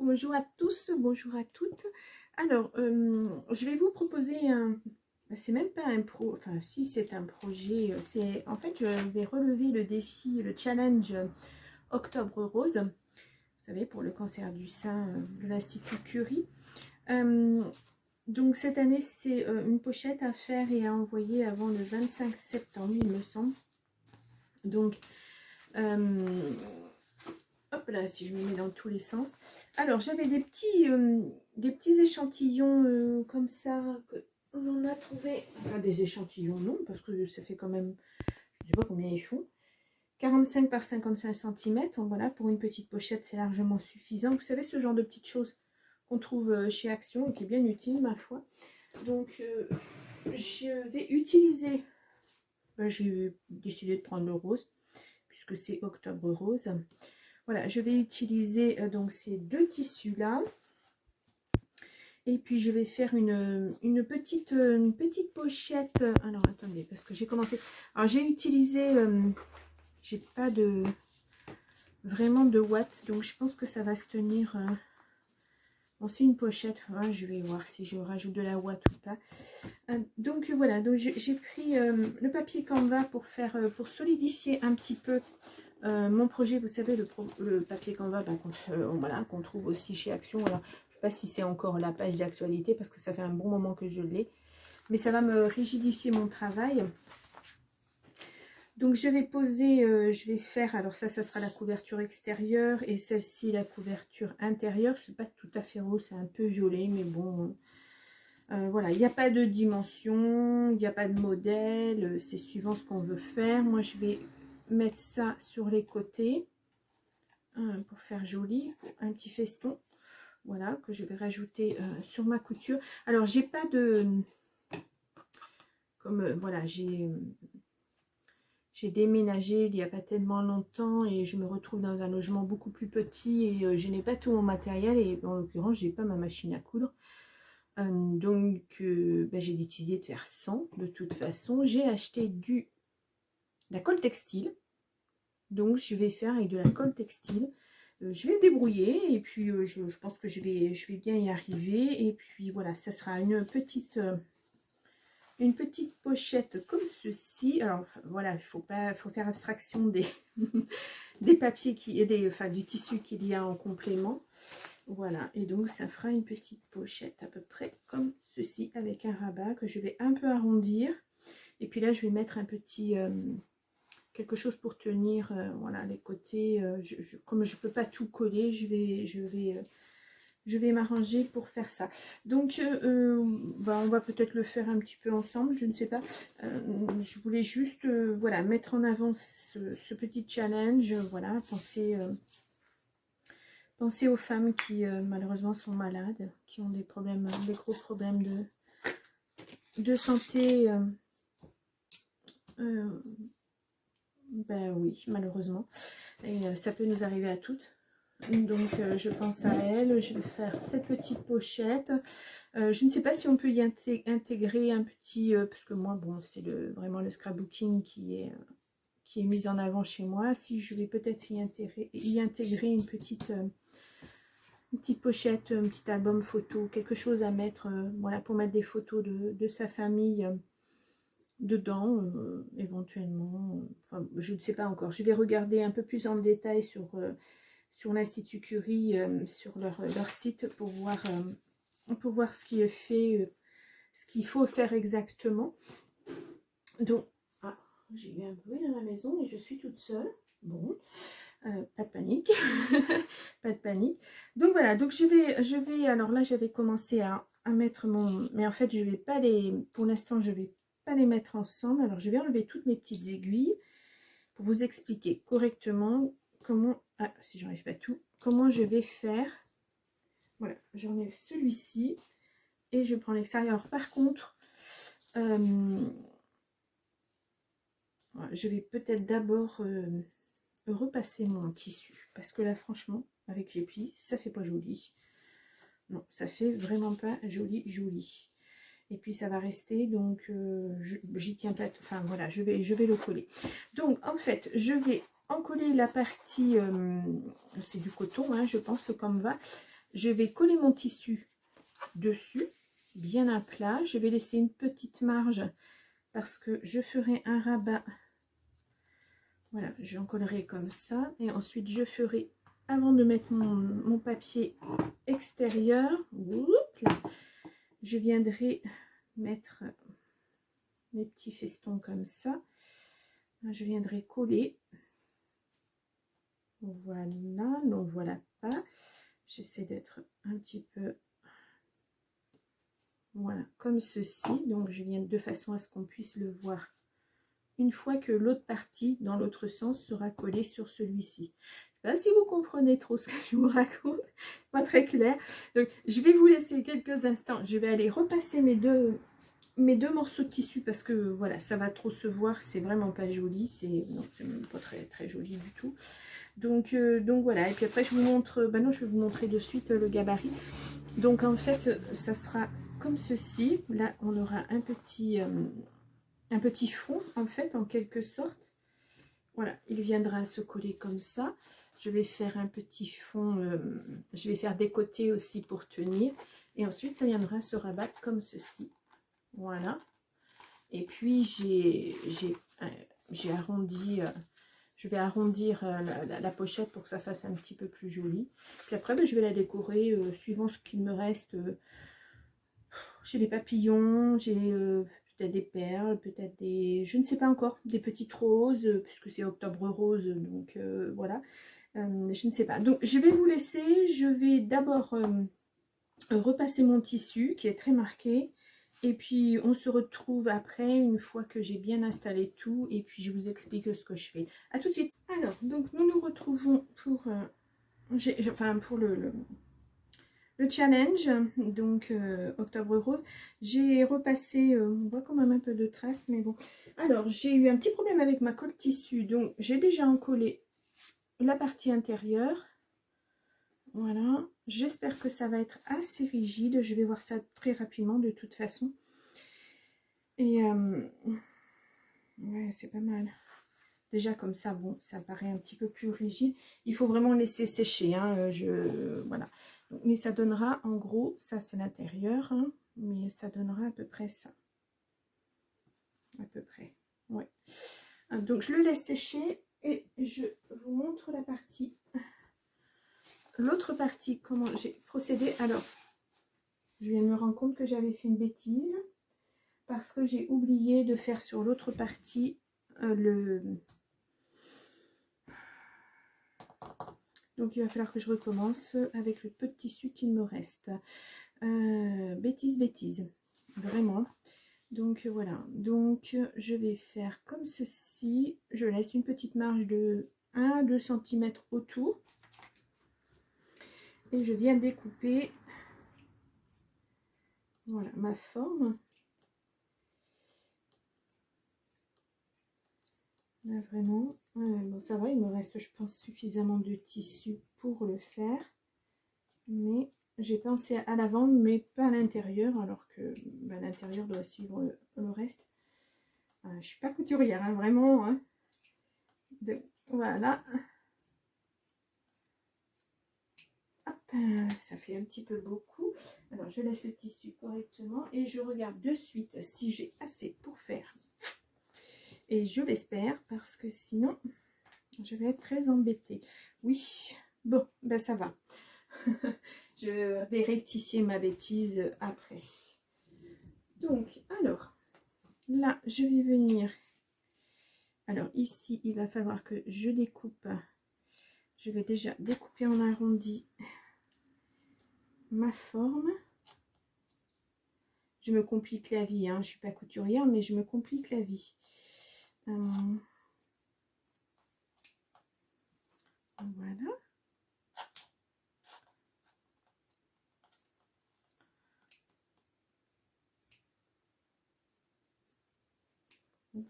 Bonjour à tous, bonjour à toutes. Alors, je vais vous proposer un... C'est même pas un pro... Enfin, si c'est un projet, c'est... En fait, je vais relever le défi, le challenge Octobre Rose. Vous savez, pour le cancer du sein de l'Institut Curie. Donc, cette année, c'est une pochette à faire et à envoyer avant le 25 septembre, il me semble. Donc... hop là, si je me mets dans tous les sens. Alors, j'avais des petits échantillons comme ça. On en a trouvé. Enfin, des échantillons, non, parce que ça fait quand même, je ne sais pas combien ils font. 45 par 55 cm. Donc, voilà, pour une petite pochette, c'est largement suffisant. Vous savez, ce genre de petites choses qu'on trouve chez Action et qui est bien utile, ma foi. Donc, je vais utiliser... j'ai décidé de prendre le rose, puisque c'est Octobre Rose. Voilà, je vais utiliser donc ces deux tissus là. Et puis je vais faire une petite pochette. Alors attendez, parce que j'ai commencé. Alors j'ai utilisé, j'ai pas de vraiment de watts, donc je pense que ça va se tenir. Bon, c'est une pochette. Hein, je vais voir si je rajoute de la ouate ou pas. Donc voilà, donc j'ai pris le papier Canva pour faire, pour solidifier un petit peu. Mon projet, vous savez, le papier Canva voilà, qu'on trouve aussi chez Action. Alors, je ne sais pas si c'est encore la page d'actualité parce que ça fait un bon moment que je l'ai. Mais ça va me rigidifier mon travail. Donc, je vais poser, je vais faire, alors ça sera la couverture extérieure et celle-ci, la couverture intérieure. C'est pas tout à fait rose, c'est un peu violet, mais bon... voilà, il n'y a pas de dimension, il n'y a pas de modèle, c'est suivant ce qu'on veut faire. Moi, je vais mettre ça sur les côtés pour faire joli, un petit feston, voilà, que je vais rajouter sur ma couture. Alors, j'ai pas de... Comme, voilà, j'ai déménagé il n'y a pas tellement longtemps et je me retrouve dans un logement beaucoup plus petit et je n'ai pas tout mon matériel et en l'occurrence, j'ai pas ma machine à coudre. Donc, j'ai décidé de faire sans. De toute façon, j'ai acheté de la colle textile. Donc, je vais faire avec de la colle textile. Je vais me débrouiller et puis je pense que je vais bien y arriver. Et puis voilà, ça sera une petite pochette comme ceci. Alors voilà, il faut faire abstraction des, des papiers du tissu qu'il y a en complément. Voilà, et donc ça fera une petite pochette à peu près comme ceci avec un rabat que je vais un peu arrondir. Et puis là, je vais mettre un petit quelque chose pour tenir voilà, les côtés. Comme je ne peux pas tout coller, je vais m'arranger pour faire ça. Donc, on va peut-être le faire un petit peu ensemble, je ne sais pas. Je voulais juste voilà, mettre en avant ce petit challenge. Voilà, Pensez aux femmes qui malheureusement sont malades, qui ont des problèmes, des gros problèmes de santé. Ben oui, malheureusement. Et ça peut nous arriver à toutes. Donc je pense à elle. Je vais faire cette petite pochette. Je ne sais pas si on peut y intégrer un petit... parce que moi, bon, c'est vraiment le scrapbooking qui est mis en avant chez moi. Si je vais peut-être y intégrer une petite pochette, un petit album photo, quelque chose à mettre, voilà, pour mettre des photos de sa famille dedans, éventuellement. Enfin, je ne sais pas encore. Je vais regarder un peu plus en détail sur l'Institut Curie, sur leur site pour voir ce qui est fait, ce qu'il faut faire exactement. Donc, j'ai eu un bruit dans la maison et je suis toute seule. Bon. Pas de panique. Pas de panique. Donc voilà, donc je vais alors là j'avais commencé à mettre mais en fait je vais pas pour l'instant je vais pas les mettre ensemble. Alors je vais enlever toutes mes petites aiguilles pour vous expliquer correctement comment, si j'enlève pas tout, comment je vais faire. Voilà, j'enlève celui-ci et je prends l'extérieur. Alors par contre, je vais peut-être d'abord repasser mon tissu parce que là franchement avec les plis ça fait pas joli, non, ça fait vraiment pas joli. Et puis ça va rester, donc j'y tiens pas, enfin voilà, je vais le coller. Donc en fait je vais encoller la partie c'est du coton, hein, je pense, comme va. je vais coller mon tissu dessus, bien à plat. Je vais laisser une petite marge parce que je ferai un rabat. Voilà, j'en collerai comme ça. Et ensuite, je ferai, avant de mettre mon papier extérieur, là, je viendrai mettre mes petits festons comme ça. Je viendrai coller. Voilà, non, voilà pas. J'essaie d'être un petit peu... Voilà, comme ceci. Donc, je viens de façon à ce qu'on puisse le voir une fois que l'autre partie, dans l'autre sens, sera collée sur celui-ci. Je ne sais pas si vous comprenez trop ce que je vous raconte, pas très clair. Donc, je vais vous laisser quelques instants. Je vais aller repasser mes deux morceaux de tissu parce que voilà, ça va trop se voir. C'est vraiment pas joli. C'est même pas très, très joli du tout. Donc voilà. Et puis après, je vous montre. Ben non, je vais vous montrer de suite le gabarit. Donc en fait, ça sera comme ceci. Là, on aura un petit fond en fait, en quelque sorte. Voilà, il viendra se coller comme ça. Je vais faire un petit fond, je vais faire des côtés aussi pour tenir. Et ensuite, ça viendra se rabattre comme ceci. Voilà. Et puis, j'ai arrondi, je vais arrondir la pochette pour que ça fasse un petit peu plus joli. Puis après, ben, je vais la décorer suivant ce qu'il me reste. J'ai des papillons, j'ai peut-être des perles, peut-être des... Je ne sais pas encore, des petites roses, puisque c'est octobre rose, donc voilà. Je ne sais pas. Donc, je vais vous laisser. Je vais d'abord repasser mon tissu, qui est très marqué. Et puis, on se retrouve après, une fois que j'ai bien installé tout. Et puis, je vous explique ce que je fais. À tout de suite. Alors, donc, nous nous retrouvons pour... pour le challenge, donc octobre rose. J'ai repassé, on voit quand même un peu de traces, mais bon. Alors, j'ai eu un petit problème avec ma colle tissu, donc j'ai déjà encollé la partie intérieure. Voilà, j'espère que ça va être assez rigide. Je vais voir ça très rapidement de toute façon. Et ouais, c'est pas mal. Déjà comme ça, bon, ça paraît un petit peu plus rigide. Il faut vraiment laisser sécher, hein, voilà. Mais ça donnera, en gros, ça c'est l'intérieur, hein, mais ça donnera à peu près ça. À peu près, ouais. Donc je le laisse sécher et je vous montre la partie. L'autre partie, comment j'ai procédé. Alors, je viens de me rendre compte que j'avais fait une bêtise parce que j'ai oublié de faire sur l'autre partie Donc il va falloir que je recommence avec le peu de tissu qu'il me reste. Bêtise, vraiment. Donc voilà, donc je vais faire comme ceci. Je laisse une petite marge de 1 à 2 cm autour. Et je viens découper, voilà, ma forme. Là, vraiment, bon, ça va, il me reste, je pense, suffisamment de tissu pour le faire. Mais j'ai pensé à l'avant, mais pas à l'intérieur, alors que bah, l'intérieur doit suivre le reste. Je suis pas couturière, hein, vraiment. Hein. Voilà. Hop, ça fait un petit peu beaucoup. Alors, je laisse le tissu correctement et je regarde de suite si j'ai assez pour faire. Et je l'espère, parce que sinon, je vais être très embêtée. Oui, bon, ben ça va. Je vais rectifier ma bêtise après. Donc, alors, là, je vais venir. Alors, ici, il va falloir que je découpe. Je vais déjà découper en arrondi ma forme. Je me complique la vie, hein. Je ne suis pas couturière, mais je me complique la vie. Voilà.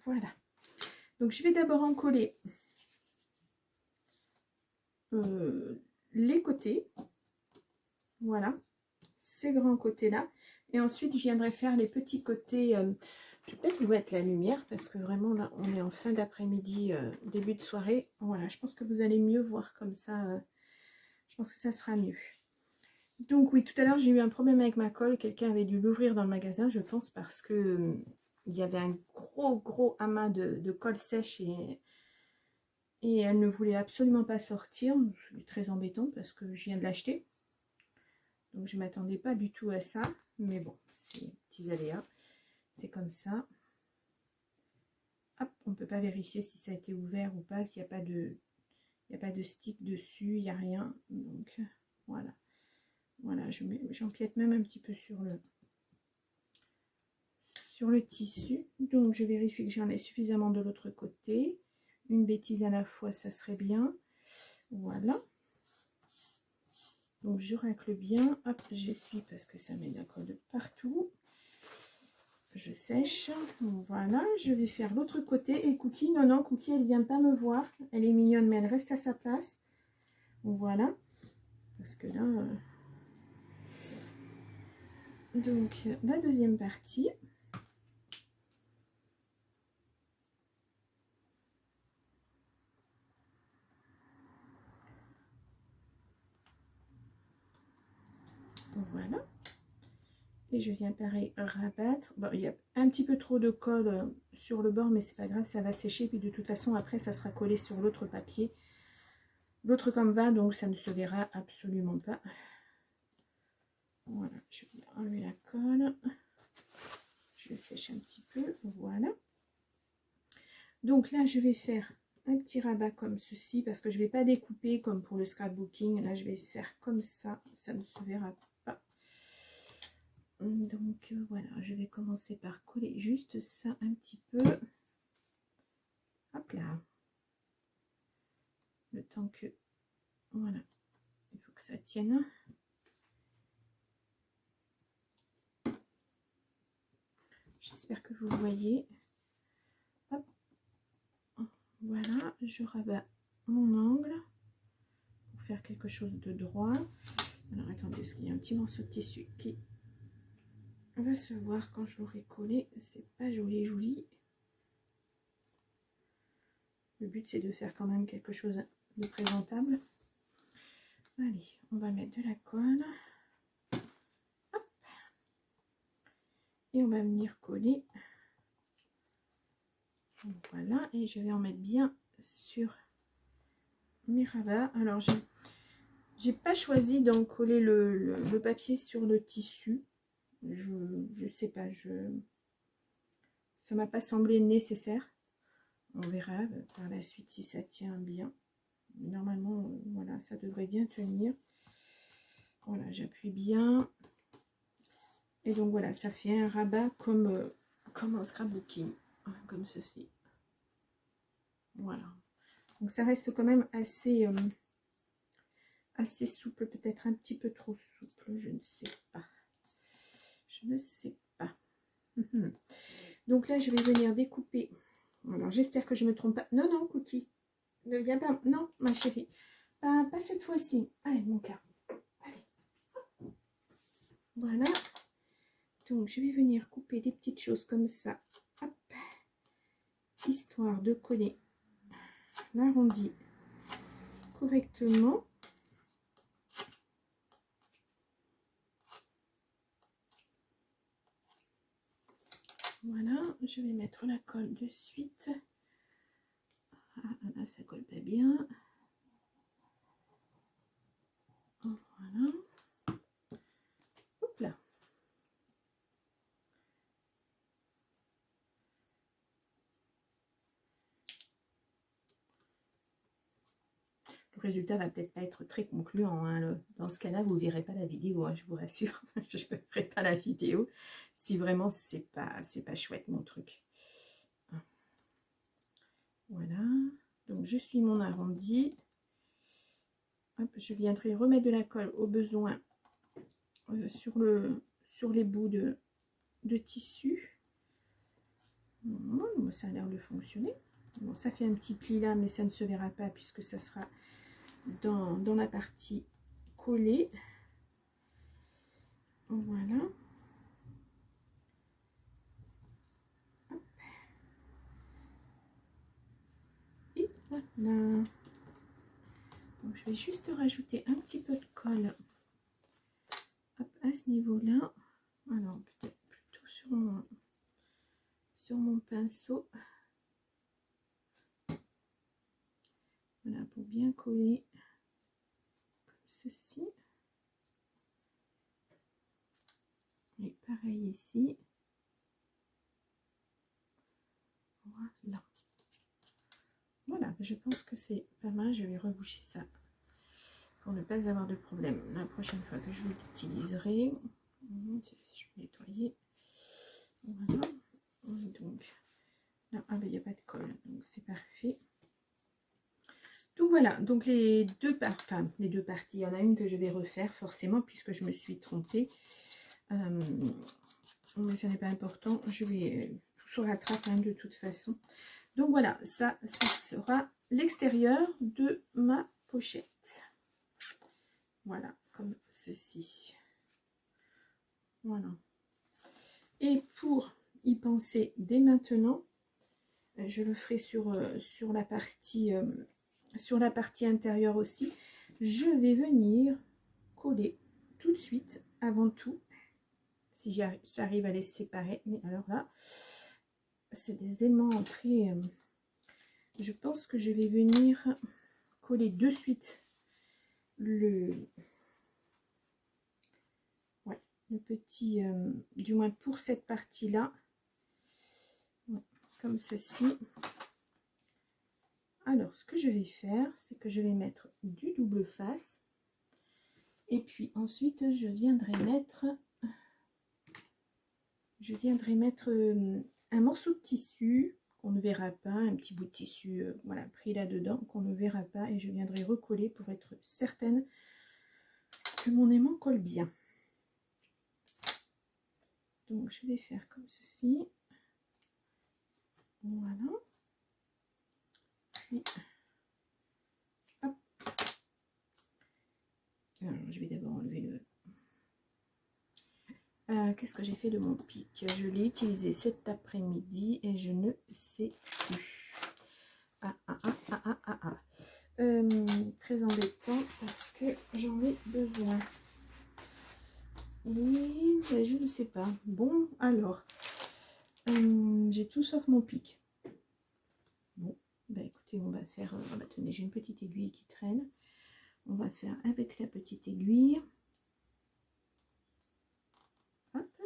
Voilà. Donc, je vais d'abord en coller les côtés. Voilà. Ces grands côtés-là. Et ensuite, je viendrai faire les petits côtés. Je vais peut-être vous mettre la lumière parce que vraiment, là, on est en fin d'après-midi, début de soirée. Voilà, je pense que vous allez mieux voir comme ça. Je pense que ça sera mieux. Donc oui, tout à l'heure j'ai eu un problème avec ma colle. Quelqu'un avait dû l'ouvrir dans le magasin, je pense, parce que il y avait un gros amas de colle sèche et elle ne voulait absolument pas sortir. C'est très embêtant parce que je viens de l'acheter. Donc je ne m'attendais pas du tout à ça. Mais bon, c'est des petits aléas. C'est comme ça. Hop, on ne peut pas vérifier si ça a été ouvert ou pas. Il n'y a pas de stick dessus, il n'y a rien. Donc voilà. Voilà, j'empiète même un petit peu sur le tissu. Donc je vérifie que j'en ai suffisamment de l'autre côté. Une bêtise à la fois, ça serait bien. Voilà. Donc je racle bien. Hop, j'essuie parce que ça met de la colle de partout. Je sèche. Voilà, je vais faire l'autre côté. Et Cookie, non, Cookie, elle vient pas me voir. Elle est mignonne, mais elle reste à sa place. Voilà. Parce que là... Donc, la deuxième partie. Voilà. Et je viens pareil rabattre. Bon, il y a un petit peu trop de colle sur le bord, mais c'est pas grave, ça va sécher. Puis de toute façon, après, ça sera collé sur l'autre papier. L'autre comme va, donc ça ne se verra absolument pas. Voilà, je vais enlever la colle. Je sèche un petit peu, voilà. Donc là, je vais faire un petit rabat comme ceci, parce que je ne vais pas découper comme pour le scrapbooking. Là, je vais faire comme ça ne se verra pas. Donc voilà, je vais commencer par coller juste ça un petit peu. Hop là. Le temps que... Voilà. Il faut que ça tienne. J'espère que vous voyez. Hop. Voilà, je rabats mon angle pour faire quelque chose de droit. Alors attendez, parce qu'il y a un petit morceau de tissu qui va se voir quand je l'aurai collé. C'est pas joli. Le but c'est de faire quand même quelque chose de présentable. Allez, on va mettre de la colle. Hop. Et on va venir coller. Voilà, et je vais en mettre bien sur mes rabats. Alors j'ai pas choisi d'en coller le papier sur le tissu. Je sais pas, ça m'a pas semblé nécessaire. On verra par la suite si ça tient bien. Normalement, voilà, ça devrait bien tenir. Voilà, j'appuie bien. Et donc voilà, ça fait un rabat comme un scrapbooking, comme ceci. Voilà. Donc ça reste quand même assez souple, peut-être un petit peu trop souple, je ne sais pas. Je ne sais pas. Donc là, je vais venir découper. Alors, j'espère que je ne me trompe pas. Non, Cookie. Ne viens pas. Non, ma chérie. Pas cette fois-ci. Allez, mon cœur. Allez. Voilà. Donc, je vais venir couper des petites choses comme ça. Hop. Histoire de coller l'arrondi correctement. Voilà, je vais mettre la colle de suite. Ah, là, ça colle pas bien. Voilà. Hop là. Le résultat va peut-être pas être très concluant. Hein. Dans ce cas-là, vous ne verrez pas la vidéo, hein, je vous rassure. Je ne ferai pas la vidéo si vraiment c'est pas chouette mon truc. Voilà. Donc je suis mon arrondi. Hop, je viendrai remettre de la colle au besoin sur les bouts de tissu. Bon, ça a l'air de fonctionner. Bon, ça fait un petit pli là, mais ça ne se verra pas puisque ça sera dans la partie collée. Voilà. Hop. Et voilà. Donc, je vais juste rajouter un petit peu de colle à ce niveau-là. Alors peut-être plutôt sur mon pinceau. Voilà, pour bien coller comme ceci. Et pareil ici. Voilà. Voilà, je pense que c'est pas mal. Je vais reboucher ça pour ne pas avoir de problème la prochaine fois que je l'utiliserai. Je vais nettoyer. Voilà. Donc là, ah ben, il n'y a pas de colle, donc c'est parfait. Donc voilà, donc les deux parties, il y en a une que je vais refaire forcément puisque je me suis trompée. Mais ça n'est pas important, je vais tout sur la trappe hein, de toute façon. Donc voilà, ça sera l'extérieur de ma pochette. Voilà, comme ceci. Voilà. Et pour y penser dès maintenant, je le ferai sur la partie intérieure aussi. Je vais venir coller tout de suite, avant tout, si j'arrive à les séparer. Mais alors là, c'est des aimants entrés. Je pense que je vais venir coller de suite le petit, du moins pour cette partie-là, comme ceci. Alors, ce que je vais faire, c'est que je vais mettre du double face. Et puis ensuite, je viendrai mettre un morceau de tissu qu'on ne verra pas, un petit bout de tissu voilà, pris là-dedans, qu'on ne verra pas. Et je viendrai recoller pour être certaine que mon aimant colle bien. Donc, je vais faire comme ceci. Voilà. Puis, hop. Alors, je vais d'abord enlever le... qu'est-ce que j'ai fait de mon pic? Je l'ai utilisé cet après-midi et je ne sais plus. Très embêtant parce que j'en ai besoin. Et ben, je ne sais pas. Bon, alors, j'ai tout sauf mon pic. Bon, ben écoutez, on va faire... tenez, j'ai une petite aiguille qui traîne. On va faire avec la petite aiguille. Hop.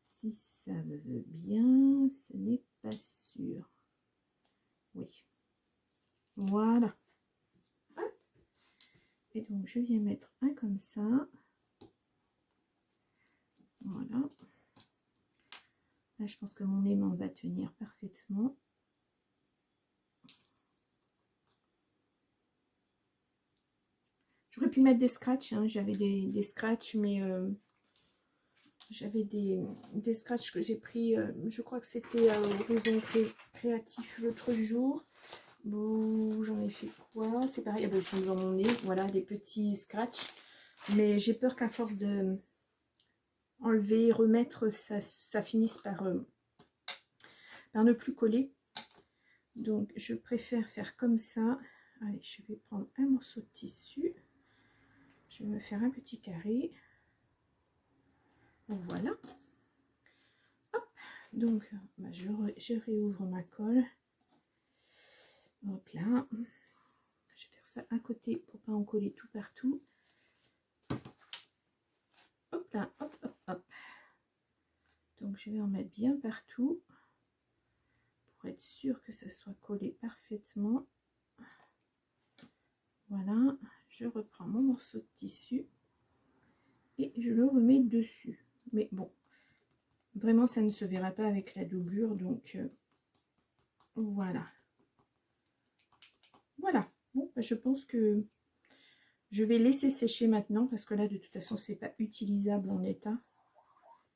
Si ça me veut bien, ce n'est pas sûr. Oui. Voilà. Hop. Et donc, je viens mettre un comme ça. Voilà. Là, je pense que mon aimant va tenir parfaitement. J'aurais pu mettre des scratchs, hein. J'avais des scratchs, mais j'avais des scratchs que j'ai pris, je crois que c'était Horizon Créatif l'autre jour. Bon, j'en ai fait quoi? C'est pareil, ils sont dans mon nez, voilà, des petits scratchs. Mais j'ai peur qu'à force de enlever, remettre, ça finisse par ne plus coller. Donc, je préfère faire comme ça. Allez, je vais prendre un morceau de tissu. Je vais me faire un petit carré. Donc, voilà. Hop. Donc, bah, je réouvre ma colle. Donc là, je vais faire ça à côté pour pas en coller tout partout. Hop là, hop, hop, hop. Donc, je vais en mettre bien partout pour être sûr que ça soit collé parfaitement. Voilà, je reprends mon morceau de tissu et je le remets dessus. Mais bon, vraiment, ça ne se verra pas avec la doublure, donc voilà. Voilà, bon, je pense que je vais laisser sécher maintenant parce que là, de toute façon, c'est pas utilisable en état.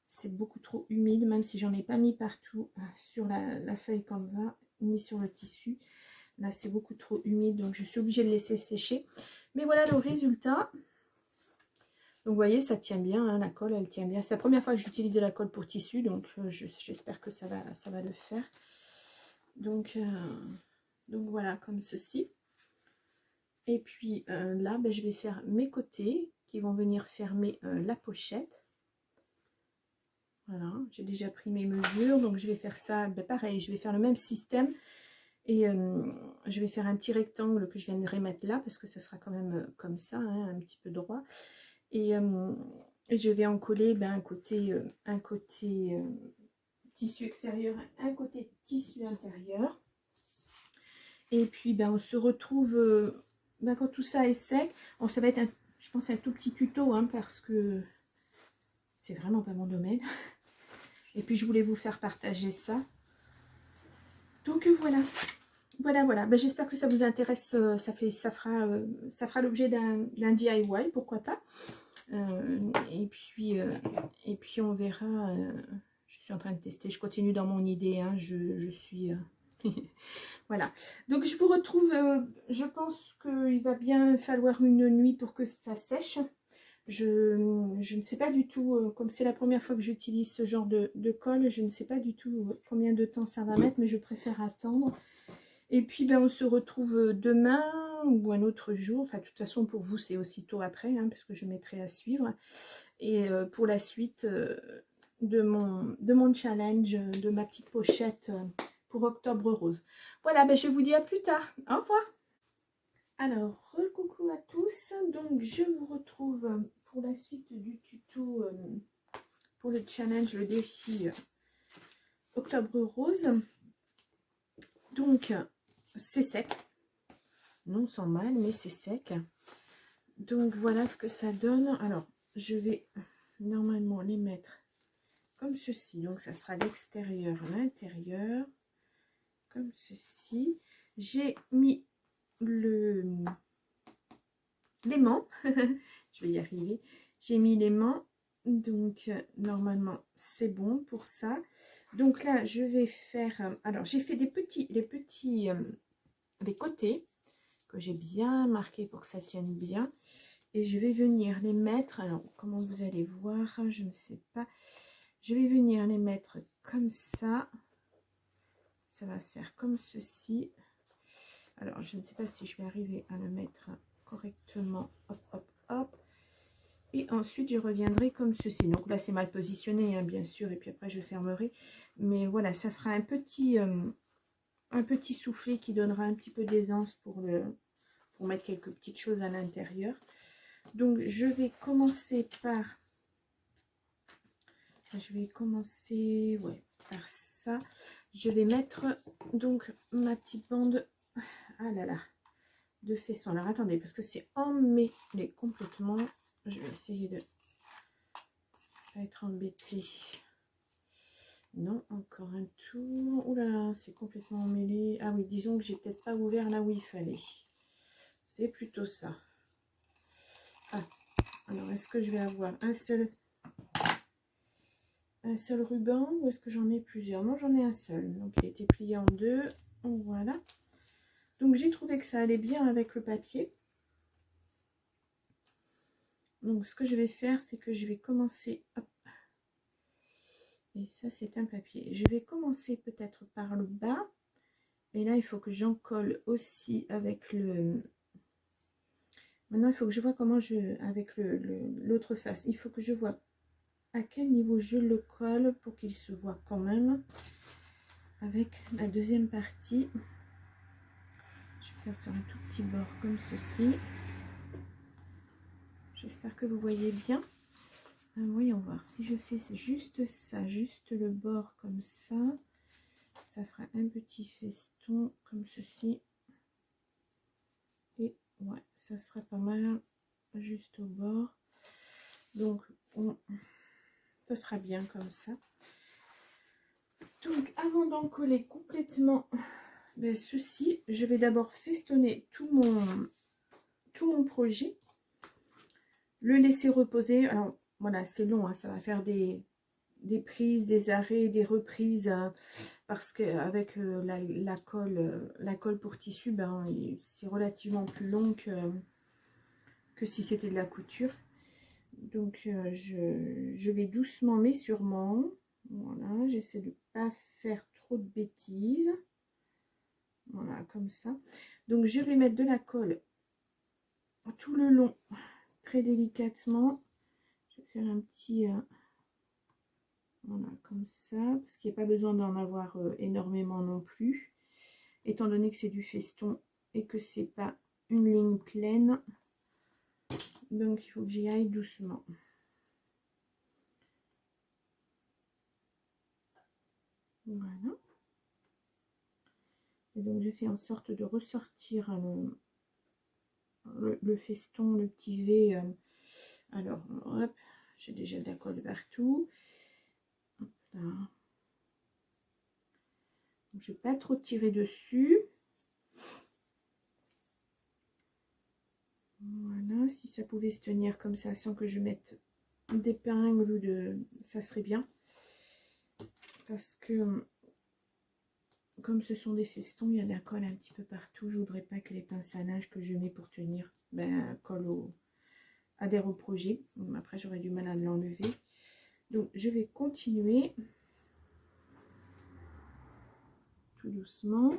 C'est beaucoup trop humide, même si j'en ai pas mis partout sur la feuille Canva, ni sur le tissu. Là, c'est beaucoup trop humide, donc je suis obligée de laisser sécher. Mais voilà le résultat. Donc, vous voyez, ça tient bien, hein, la colle, elle tient bien. C'est la première fois que j'utilise de la colle pour tissu, donc j'espère que ça va le faire. Donc voilà, comme ceci. Et puis là, ben, je vais faire mes côtés qui vont venir fermer la pochette. Voilà, j'ai déjà pris mes mesures, donc je vais faire ça, ben pareil, je vais faire le même système. Et je vais faire un petit rectangle que je viendrai mettre là, parce que ça sera quand même comme ça, hein, un petit peu droit. Et je vais en coller ben, un côté tissu extérieur, un côté tissu intérieur. Et puis ben, on se retrouve ben, quand tout ça est sec. Bon, ça va être, je pense, un tout petit tuto, hein, parce que c'est vraiment pas mon domaine. Et puis je voulais vous faire partager ça. Donc voilà. Voilà. Ben, j'espère que ça vous intéresse. Ça fera l'objet d'un DIY, pourquoi pas. Et puis on verra. Je suis en train de tester. Je continue dans mon idée. Hein, je suis. Voilà. Donc je vous retrouve. Je pense qu'il va bien falloir une nuit pour que ça sèche. Je ne sais pas du tout, comme c'est la première fois que j'utilise ce genre de colle, je ne sais pas du tout combien de temps ça va mettre, mais je préfère attendre. Et puis, ben, on se retrouve demain ou un autre jour. Enfin, de toute façon, pour vous, c'est aussitôt après, hein, parce que je mettrai à suivre. Et pour la suite de mon challenge, de ma petite pochette pour Octobre Rose. Voilà, ben, je vous dis à plus tard. Au revoir. Alors, coucou à tous. Donc, je vous retrouve pour la suite du tuto pour le challenge, le défi Octobre Rose. Donc, c'est sec, non sans mal, mais c'est sec. Donc voilà ce que ça donne. Alors je vais normalement les mettre comme ceci. Donc ça sera l'extérieur, l'intérieur, comme ceci. J'ai mis l'aimant. Je vais y arriver. J'ai mis l'aimant. Donc normalement c'est bon pour ça. Donc là je vais faire. Alors j'ai fait les côtés que j'ai bien marqué pour que ça tienne bien. Et je vais venir les mettre, alors comment vous allez voir, je ne sais pas. Je vais venir les mettre comme ça. Ça va faire comme ceci. Alors je ne sais pas si je vais arriver à le mettre correctement. Hop, hop, hop. Et ensuite je reviendrai comme ceci. Donc là c'est mal positionné, hein, bien sûr. Et puis après je fermerai. Mais voilà, ça fera un petit soufflet qui donnera un petit peu d'aisance pour mettre quelques petites choses à l'intérieur. Donc je vais commencer par par ça. Je vais mettre donc ma petite bande, ah là là, de faisceau. Alors attendez, parce que c'est emmêlé complètement. Je vais essayer de pas être embêtée. Non, encore un tour. Ouh là là, c'est complètement emmêlé. Ah oui, disons que j'ai peut-être pas ouvert là où il fallait. C'est plutôt ça. Ah, alors est-ce que je vais avoir un seul ruban ou est-ce que j'en ai plusieurs? Non, j'en ai un seul. Donc il a été plié en deux. Voilà. Donc j'ai trouvé que ça allait bien avec le papier. Donc ce que je vais faire, c'est que je vais commencer. Hop. Et ça, c'est un papier. Je vais commencer peut-être par le bas. Et là, il faut que j'en colle aussi avec le... Maintenant, il faut que je vois comment avec l'autre face. Il faut que je vois à quel niveau je le colle pour qu'il se voit quand même avec la deuxième partie. Je vais faire sur un tout petit bord comme ceci. J'espère que vous voyez bien. Voyons voir si je fais juste ça, juste le bord comme ça, ça fera un petit feston comme ceci. Et ouais, ça sera pas mal juste au bord. Donc ça sera bien comme ça. Donc avant d'en coller complètement ceci, je vais d'abord festonner tout mon projet, le laisser reposer. Alors voilà, c'est long, hein, ça va faire des prises, des arrêts, des reprises, hein, parce qu'avec la colle pour tissu, ben, c'est relativement plus long que si c'était de la couture. Donc je vais doucement mais sûrement. Voilà, j'essaie de pas faire trop de bêtises. Voilà, comme ça. Donc je vais mettre de la colle tout le long très délicatement. Je vais faire un petit... voilà, comme ça, parce qu'il n'y a pas besoin d'en avoir énormément non plus. Étant donné que c'est du feston et que c'est pas une ligne pleine. Donc il faut que j'y aille doucement. Voilà. Et donc je fais en sorte de ressortir le feston, le petit V. Alors, hop, j'ai déjà de la colle partout. Hop là. Je ne vais pas trop tirer dessus. Voilà, si ça pouvait se tenir comme ça sans que je mette d'épingle ou de... ça serait bien. Parce que comme ce sont des festons, il y a de la colle un petit peu partout. Je voudrais pas que les pinces à linge que je mets pour tenir collent adhèrent au projet. Après, j'aurais du mal à l'enlever. Donc, je vais continuer tout doucement.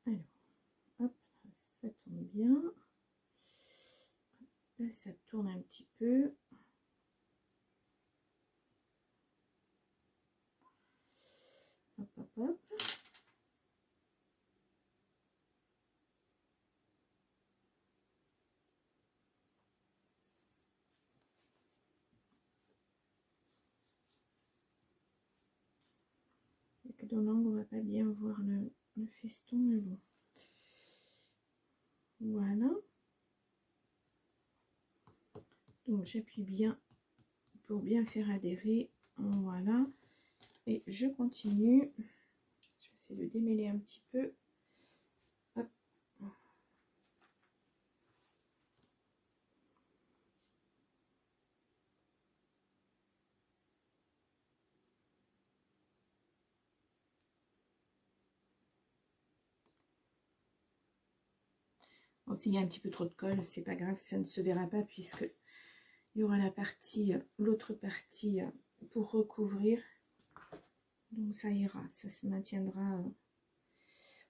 Alors, hop, ça tourne bien. Là, ça tourne un petit peu. Hop, hop, hop. Et que dans l'angle, on va pas bien voir le feston, mais bon. Voilà. Donc, j'appuie bien pour bien faire adhérer. Voilà. Et je continue. Je vais essayer de démêler un petit peu. Hop. Bon, s'il y a un petit peu trop de colle, c'est pas grave, ça ne se verra pas puisque il y aura la partie, l'autre partie pour recouvrir. Donc ça ira, ça se maintiendra,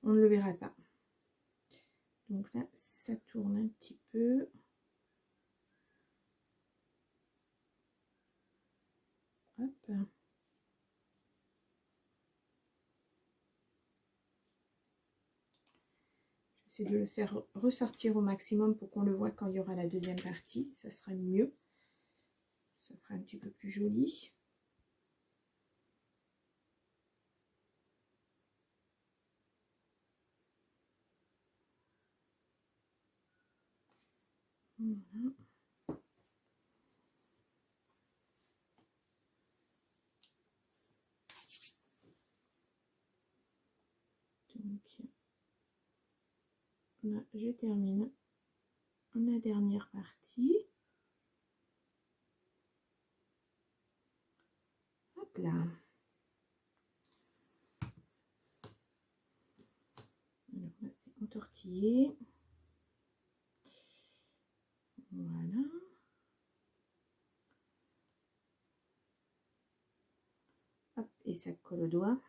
on ne le verra pas. Donc là, ça tourne un petit peu. Hop. J'essaie de le faire ressortir au maximum pour qu'on le voit quand il y aura la deuxième partie. Ça sera mieux. Ça fera un petit peu plus joli. Voilà. Donc là, je termine la dernière partie. Hop là. Alors là, c'est entortillé. Voilà. Hop, et ça colle au doigt.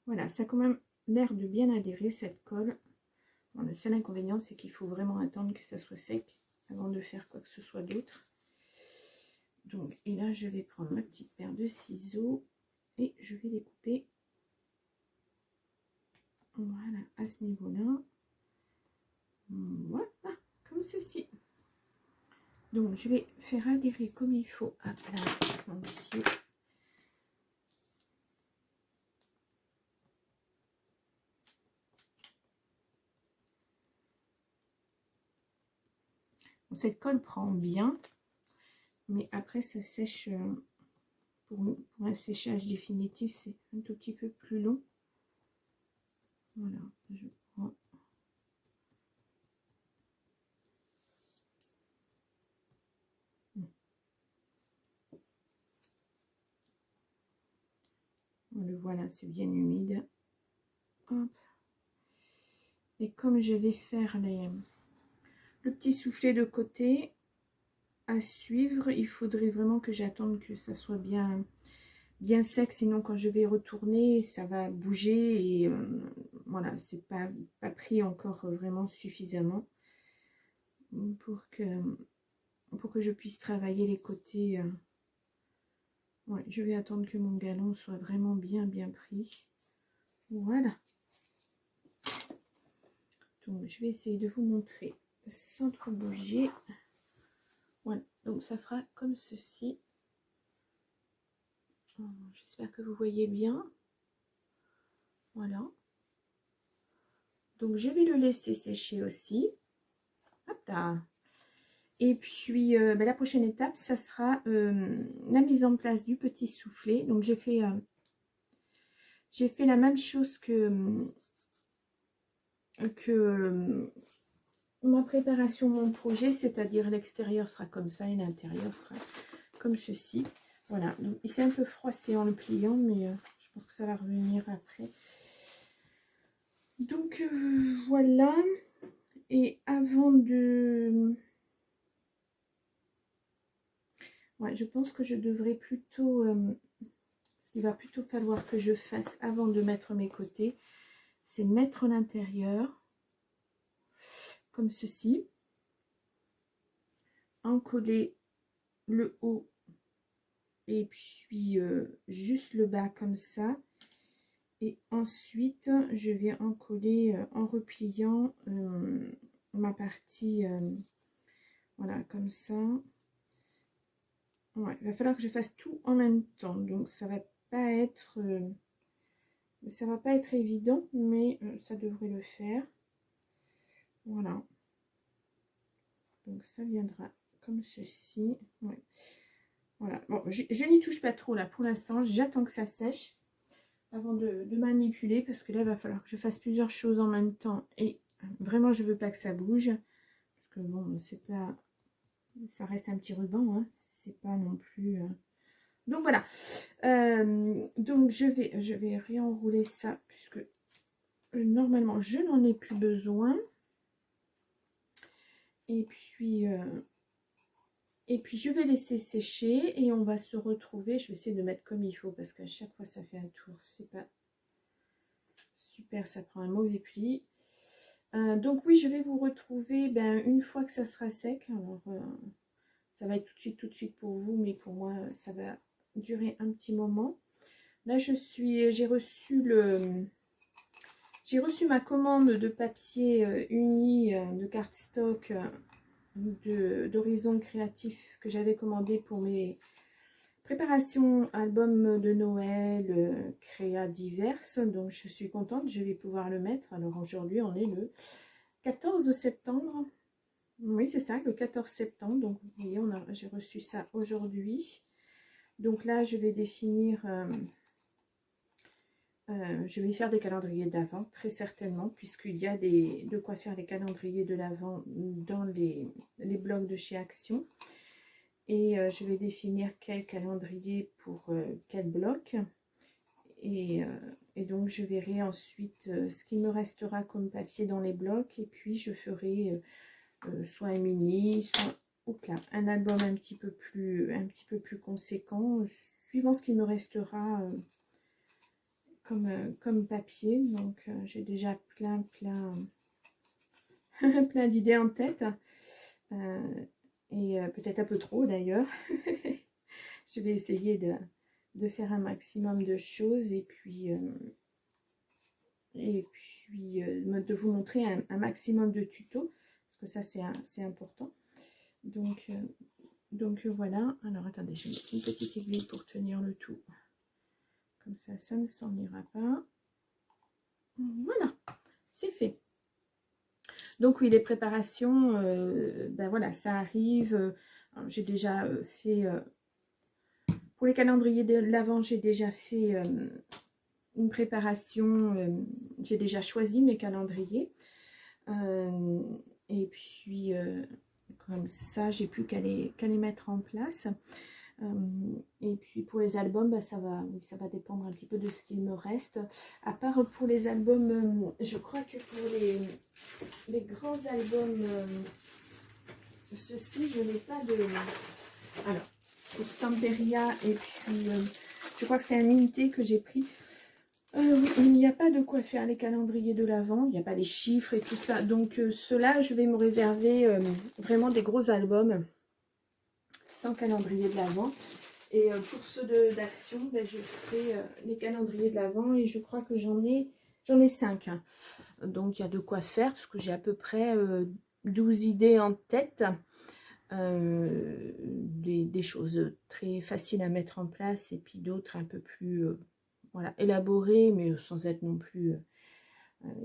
Voilà, ça a quand même l'air de bien adhérer cette colle. Bon, le seul inconvénient, c'est qu'il faut vraiment attendre que ça soit sec avant de faire quoi que ce soit d'autre. Donc, et là, je vais prendre ma petite paire de ciseaux et je vais les couper. Voilà, à ce niveau-là. Voilà, comme ceci. Donc, je vais faire adhérer comme il faut à plat entier. Bon, cette colle prend bien, mais après, ça sèche. Pour un séchage définitif, c'est un tout petit peu plus long. Voilà, je prends Le voilà, c'est bien humide. Hop. Et comme je vais faire le petit soufflet de côté à suivre, il faudrait vraiment que j'attende que ça soit bien sec, sinon quand je vais retourner ça va bouger et voilà, c'est pas pris encore vraiment suffisamment pour que je puisse travailler les côtés. Ouais, je vais attendre que mon galon soit vraiment bien pris. Voilà, donc je vais essayer de vous montrer sans trop bouger. Voilà, donc ça fera comme ceci. J'espère que vous voyez bien. Voilà. Donc je vais le laisser sécher aussi. Hop là. Et puis la prochaine étape, ça sera la mise en place du petit soufflet. Donc j'ai fait la même chose que ma préparation, mon projet, c'est-à-dire l'extérieur sera comme ça et l'intérieur sera comme ceci. Voilà, donc il s'est un peu froissé en le pliant, mais je pense que ça va revenir après. Donc voilà. Et avant de... Ouais, je pense que je devrais plutôt... ce qu'il va plutôt falloir que je fasse avant de mettre mes côtés, c'est mettre l'intérieur comme ceci. Encoller le haut et puis juste le bas comme ça. Et ensuite, je vais encoller en repliant ma partie, voilà, comme ça. Ouais, il va falloir que je fasse tout en même temps, donc ça va pas être évident, mais ça devrait le faire. Voilà. Donc ça viendra comme ceci. Ouais. Voilà. Bon, je n'y touche pas trop là pour l'instant. J'attends que ça sèche avant de manipuler, parce que là, il va falloir que je fasse plusieurs choses en même temps. Et vraiment, je veux pas que ça bouge. Parce que bon, c'est pas... Ça reste un petit ruban, hein. C'est pas non plus... Donc voilà. Donc je vais réenrouler ça, puisque normalement, je n'en ai plus besoin. Et puis je vais laisser sécher et on va se retrouver. Je vais essayer de mettre comme il faut parce qu'à chaque fois ça fait un tour. C'est pas super, ça prend un mauvais pli. Donc oui, je vais vous retrouver une fois que ça sera sec. Alors ça va être tout de suite pour vous, mais pour moi ça va durer un petit moment. Là j'ai reçu ma commande de papier uni de cardstock d'Horizon Créatif que j'avais commandé pour mes préparations albums de Noël, créa diverses. Donc je suis contente, je vais pouvoir le mettre. Alors aujourd'hui on est le 14 septembre. Oui, c'est ça, le 14 septembre. Donc vous voyez, j'ai reçu ça aujourd'hui. Donc là je vais définir... je vais faire des calendriers d'avant, très certainement, puisqu'il y a de quoi faire les calendriers de l'avant dans les blogs de chez Action. Et je vais définir quel calendrier pour quel bloc. Et donc, je verrai ensuite ce qu'il me restera comme papier dans les blocs. Et puis, je ferai soit un mini, soit un album un petit peu plus conséquent, suivant ce qu'il me restera comme papier. Donc j'ai déjà plein d'idées en tête, et peut-être un peu trop d'ailleurs. Je vais essayer de faire un maximum de choses et puis de vous montrer un maximum de tutos, parce que ça c'est important. Donc voilà. Alors attendez, je vais mettre une petite aiguille pour tenir le tout. Comme ça ne s'en ira pas. Voilà, c'est fait. Donc oui, les préparations, voilà, ça arrive. J'ai déjà fait, pour les calendriers de l'Avent, j'ai déjà fait une préparation. J'ai déjà choisi mes calendriers. Et puis, comme ça, j'ai plus qu'à les mettre en place. Et puis pour les albums, bah, oui, ça va dépendre un petit peu de ce qu'il me reste. À part pour les albums, je crois que pour les grands albums, ceci, je n'ai pas de... Alors, pour Stamperia, et puis je crois que c'est un unité que j'ai pris. Oui, il n'y a pas de quoi faire les calendriers de l'Avent, il n'y a pas les chiffres et tout ça. Donc ceux-là, je vais me réserver vraiment des gros albums sans calendrier de l'Avent. Et pour ceux d'Action, ben, je ferai les calendriers de l'Avent et je crois que j'en ai 5. Hein. Donc il y a de quoi faire parce que j'ai à peu près 12 idées en tête. Des choses très faciles à mettre en place et puis d'autres un peu plus voilà, élaborées mais sans être non plus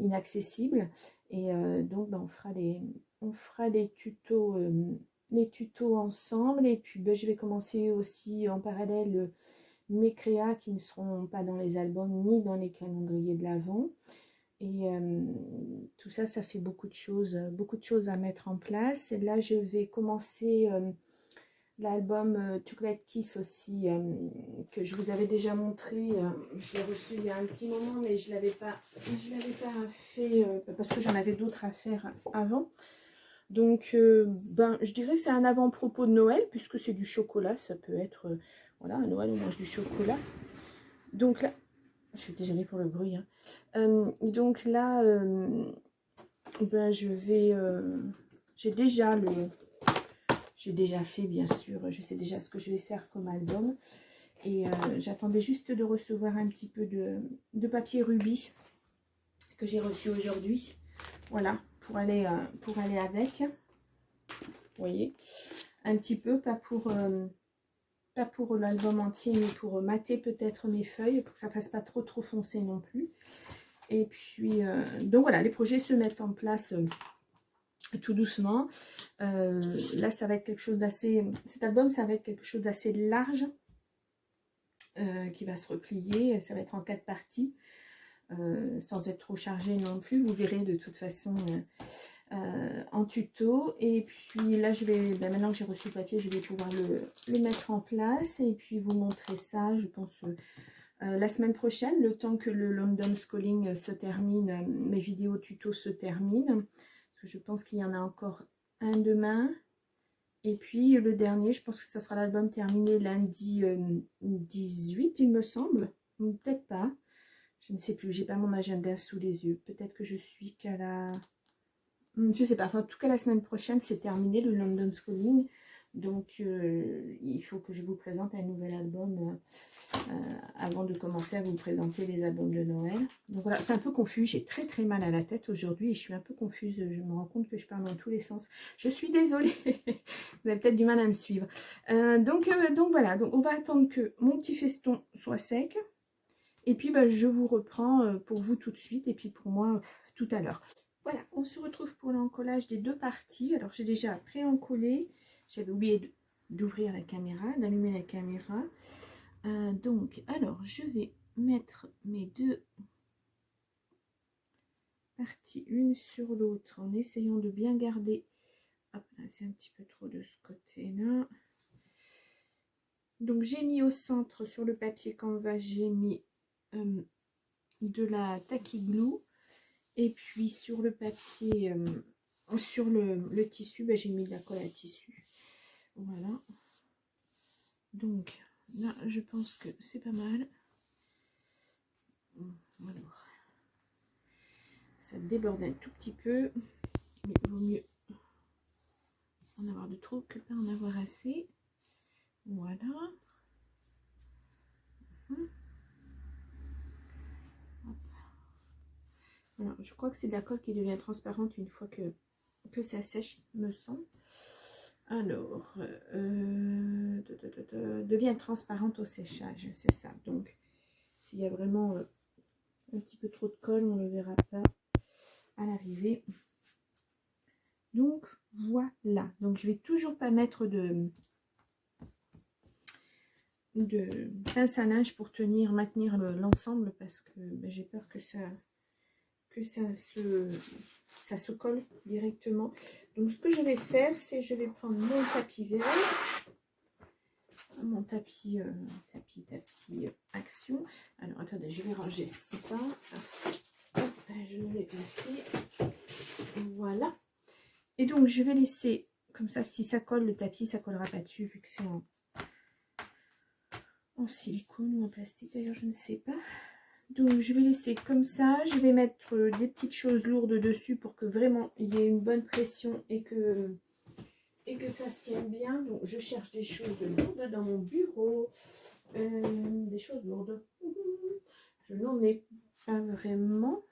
inaccessibles. Et donc ben, on fera les tutos ensemble et puis ben, je vais commencer aussi en parallèle mes créas qui ne seront pas dans les albums ni dans les calendriers de l'Avent. Et tout ça, ça fait beaucoup de choses à mettre en place. Et là, je vais commencer l'album Chocolate Kiss aussi, que je vous avais déjà montré. Je l'ai reçu il y a un petit moment, mais je l'avais pas fait parce que j'en avais d'autres à faire avant. Donc, ben, je dirais que c'est un avant-propos de Noël, puisque c'est du chocolat. Ça peut être, voilà, à Noël, on mange du chocolat. Donc là, je suis désolée pour le bruit. Hein. Donc là, ben, j'ai déjà fait, bien sûr, je sais déjà ce que je vais faire comme album. Et j'attendais juste de recevoir un petit peu de papier rubis que j'ai reçu aujourd'hui. Voilà, pour aller avec. Vous voyez, un petit peu, pas pour l'album entier, mais pour mater peut-être mes feuilles, pour que ça fasse pas trop foncé non plus. Et puis, donc voilà, les projets se mettent en place tout doucement. Là, ça va être quelque chose d'assez... Cet album, ça va être quelque chose d'assez large, qui va se replier. Ça va être en 4 parties, sans être trop chargé non plus. Vous verrez de toute façon en tuto. Et puis là, je vais, ben, maintenant que j'ai reçu le papier, je vais pouvoir le mettre en place. Et puis vous montrer ça, je pense... la semaine prochaine, le temps que le London Schooling se termine, mes vidéos tuto se terminent. Parce que je pense qu'il y en a encore un demain. Et puis le dernier, je pense que ça sera l'album terminé lundi 18, il me semble. Ou peut-être pas. Je ne sais plus, j'ai pas mon agenda sous les yeux. Peut-être que je suis qu'à la... Je sais pas, enfin, en tout cas la semaine prochaine, c'est terminé le London Schooling. Donc il faut que je vous présente un nouvel album avant de commencer à vous présenter les albums de Noël. Donc voilà, c'est un peu confus, j'ai très mal à la tête aujourd'hui et je suis un peu confuse, je me rends compte que je parle dans tous les sens. Je suis désolée, vous avez peut-être du mal à me suivre. Donc voilà, donc on va attendre que mon petit feston soit sec et puis bah, je vous reprends pour vous tout de suite et puis pour moi tout à l'heure. Voilà, on se retrouve pour l'encollage des 2 parties. Alors j'ai déjà pré-encollé, j'avais oublié d'ouvrir la caméra, d'allumer la caméra. Donc, alors, je vais mettre mes 2 parties l'une sur l'autre en essayant de bien garder. Hop, là, c'est un petit peu trop de ce côté-là. Donc, j'ai mis au centre sur le papier Canva, j'ai mis de la Tacky Glue. Et puis, sur le papier, sur le tissu, ben, j'ai mis de la colle à tissu. Voilà. Donc, là, je pense que c'est pas mal. Alors, ça déborde un tout petit peu, mais il vaut mieux en avoir de trop que pas en avoir assez. Voilà. Alors, je crois que c'est de la colle qui devient transparente une fois que ça sèche, me semble. Alors, devient transparente au séchage, c'est ça. Donc, s'il y a vraiment un petit peu trop de colle, on ne le verra pas à l'arrivée. Donc, voilà. Donc, je vais toujours pas mettre de pince à linge pour maintenir l'ensemble parce que ben, j'ai peur que ça se colle directement. Donc ce que je vais faire, c'est je vais prendre mon tapis vert mon tapis, action. Alors attendez, je vais ranger ça. Hop, je ne l'ai pas fait. Voilà. Et donc je vais laisser comme ça, si ça colle le tapis, ça collera pas dessus vu que c'est en silicone ou en plastique d'ailleurs, je ne sais pas. Donc je vais laisser comme ça. Je vais mettre des petites choses lourdes dessus pour que vraiment il y ait une bonne pression et que ça se tienne bien. Donc je cherche des choses lourdes dans mon bureau. Des choses lourdes. Je n'en ai pas vraiment.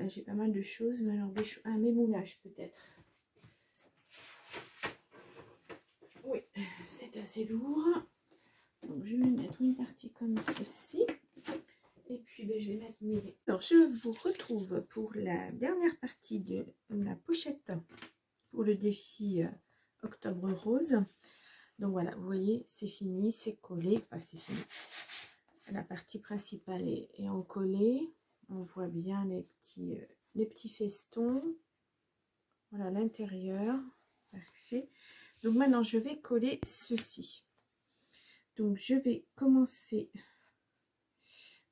J'ai pas mal de choses, mais alors des choses. Ah, mes moulages peut-être. Oui, c'est assez lourd. Donc je vais mettre une partie comme ceci. Et puis ben, je vais mettre mes... Alors je vous retrouve pour la dernière partie de la pochette pour le défi Octobre Rose. Donc voilà, vous voyez, c'est fini, c'est collé. Enfin, c'est fini. La partie principale est encollée. On voit bien les petits festons. Voilà l'intérieur. Parfait. Donc maintenant, je vais coller ceci. Donc je vais commencer...